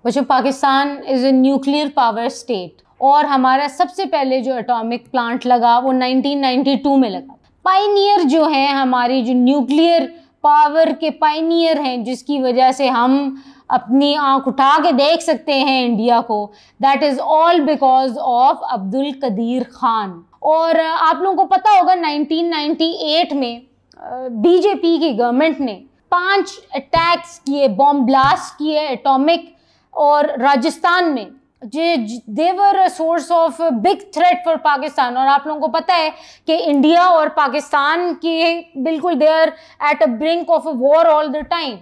बच्चों, Pakistan is a nuclear power state और हमारा सबसे पहले जो एटॉमिक प्लांट लगा वो 1992 में लगा। पायनियर जो हैं, हमारी जो न्यूक्लियर पावर के पायनियर हैं, जिसकी वजह से हम अपनी आंख उठा के देख सकते हैं इंडिया को, that is all because of Abdul Qadeer Khan. और आप लोगों को पता होगा 1998 में बीजेपी की गवर्नमेंट ने 5 अटैक्स किए, बॉम्ब ब्लास्ट किए एटॉमिक, और राजस्थान में they were a source of big threat for Pakistan. और आप लोगों को पता है कि इंडिया और पाकिस्तान की बिल्कुल they are at a brink of a war all the time.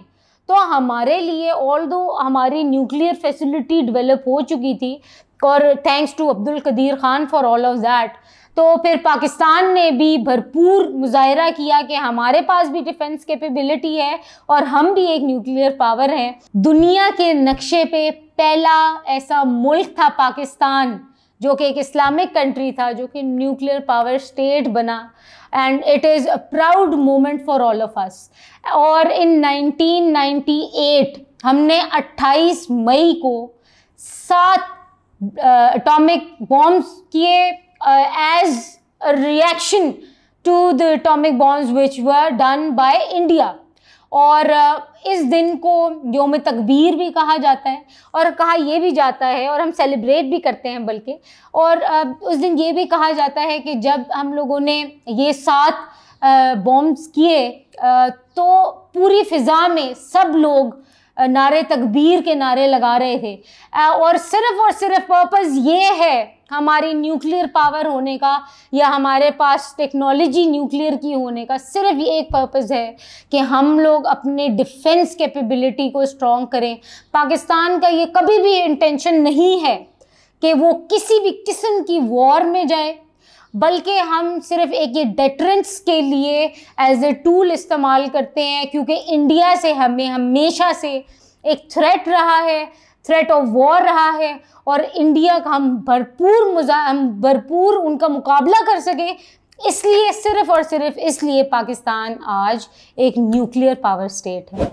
तो हमारे लिए ऑल्दो हमारी न्यूक्लियर फैसिलिटी डेवलप हो चुकी थी, और thanks to Abdul Qadeer Khan for all of that, तो फिर पाकिस्तान ने भी भरपूर मुजाहिरा किया कि हमारे पास भी डिफेंस कैपेबिलिटी है और हम भी एक न्यूक्लियर पावर हैं। दुनिया के नक्शे पे पहला ऐसा मुल्क था पाकिस्तान, जो कि एक इस्लामिक कंट्री था, जो कि न्यूक्लियर पावर स्टेट बना, and it is a proud moment for all of us. और इन 1998 हमने 28 मई को 7 एटॉमिक बॉम्ब्स किए as a reaction to the atomic bombs which were done by India। और इस दिन को यौम तकबीर भी कहा जाता है, और कहा यह भी जाता है, और हम सेलिब्रेट भी करते हैं बल्कि, और उस दिन ये भी कहा जाता है कि जब हम लोगों ने ये 7 बॉम्ब्स किए तो पूरी फ़िज़ा में सब लोग नारे तकबीर के नारे लगा रहे थे, और सिर्फ पर्पज़ ये है हमारी न्यूक्लियर पावर होने का, या हमारे पास टेक्नोलॉजी न्यूक्लियर की होने का, सिर्फ ये एक पर्पज़ है कि हम लोग अपने डिफेंस कैपेबिलिटी को स्ट्रॉन्ग करें। पाकिस्तान का ये कभी भी इंटेंशन नहीं है कि वो किसी भी किस्म की वॉर में जाए, बल्कि हम सिर्फ एक ये डेटरेंस के लिए एज ए टूल इस्तेमाल करते हैं, क्योंकि इंडिया से हमें हमेशा से एक थ्रेट रहा है, थ्रेट ऑफ वॉर रहा है, और इंडिया का हम भरपूर उनका मुकाबला कर सके, इसलिए सिर्फ और सिर्फ इसलिए पाकिस्तान आज एक न्यूक्लियर पावर स्टेट है।